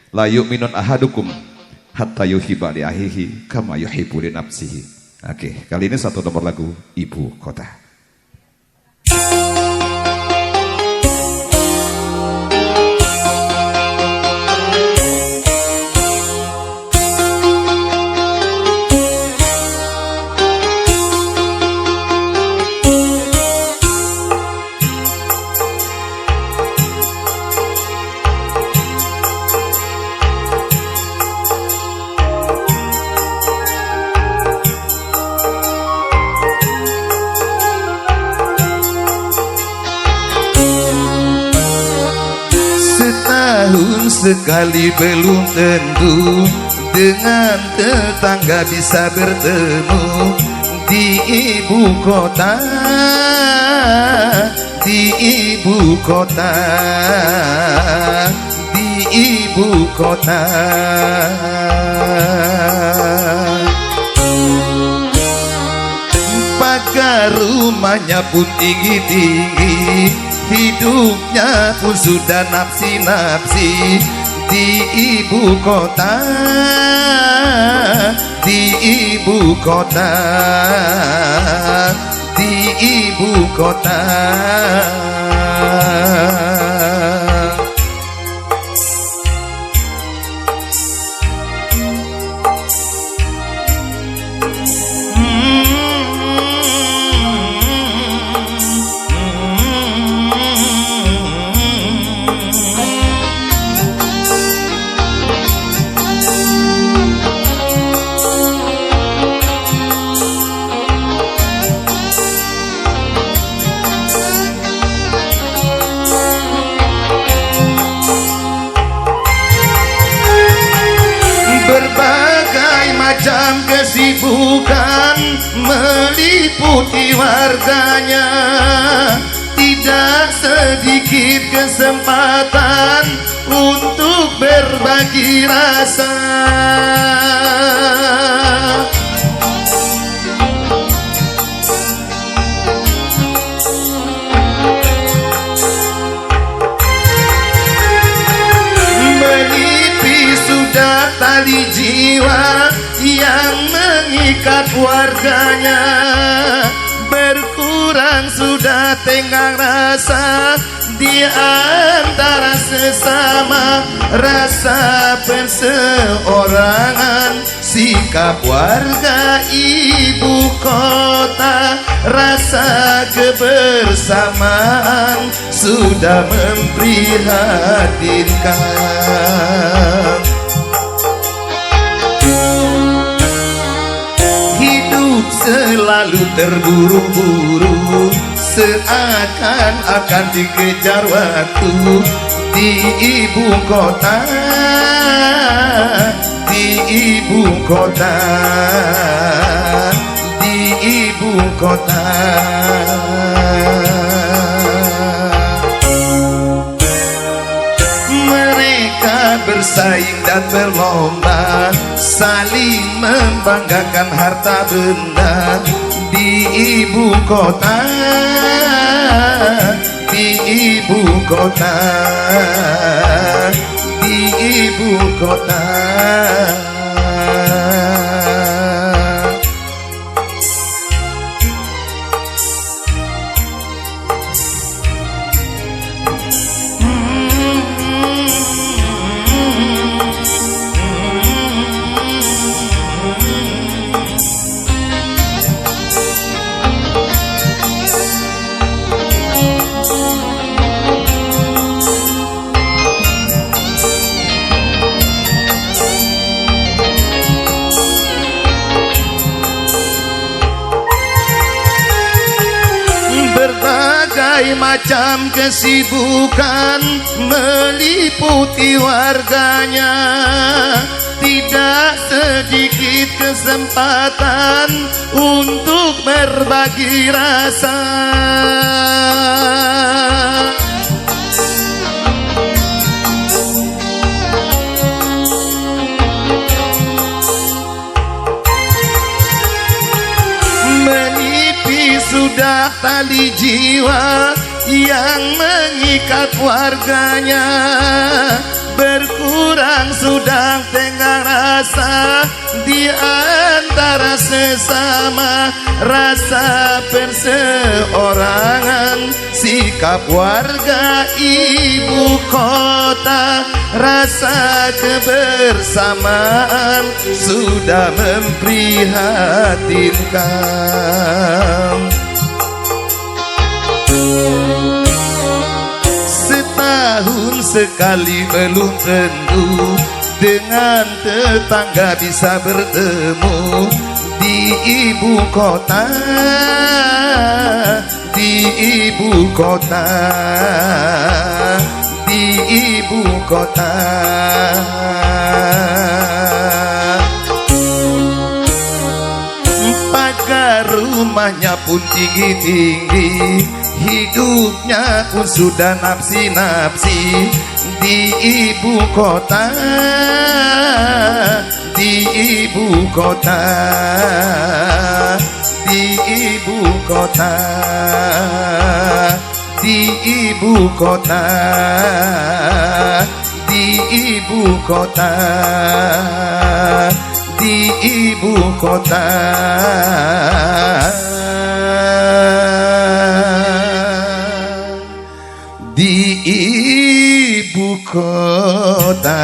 La yu'minun ahadukum hatta yuhibba li akhihi kama yuhibbu li nafsihi. Oke, kali ini satu nomor lagu Ibu Kota. Setahun sekali belum tentu dengan tetangga bisa bertemu di ibu kota, di ibu kota, di ibu kota. Pagar rumahnya pun tinggi-tinggi, hidupnya pun sudah nafsi-nafsi di ibu kota, di ibu kota, di ibu kota. Berbagai macam kesibukan meliputi warganya, tidak sedikit kesempatan untuk berbagi rasa. Tali jiwa yang mengikat warganya, berkurang sudah tenggang rasa di antara sesama, rasa perseorangan, sikap warga ibu kota, rasa kebersamaan sudah memprihatinkan. Selalu terburu-buru, seakan-akan dikejar waktu di ibu kota, di ibu kota, di ibu kota. Bersaing dan berlomba, saling membanggakan harta benda di ibu kota, di ibu kota, di ibu kota. Berbagai macam kesibukan meliputi warganya, tidak sedikit kesempatan untuk berbagi rasa. Sudah tali jiwa yang mengikat warganya, berkurang sudah tenggang rasa di antara sesama, rasa perseorangan, sikap warga ibu kota, rasa kebersamaan sudah memprihatinkan. Setahun sekali belum tentu dengan tetangga bisa bertemu di ibu kota, di ibu kota, di ibu kota. Pagar rumahnya pun tinggi-tinggi, hidupnya pun sudah nafsi-nafsi di ibu kota, di ibu kota, di ibu kota, di ibu kota, di ibu kota, di ibu kota. Di ibu kota.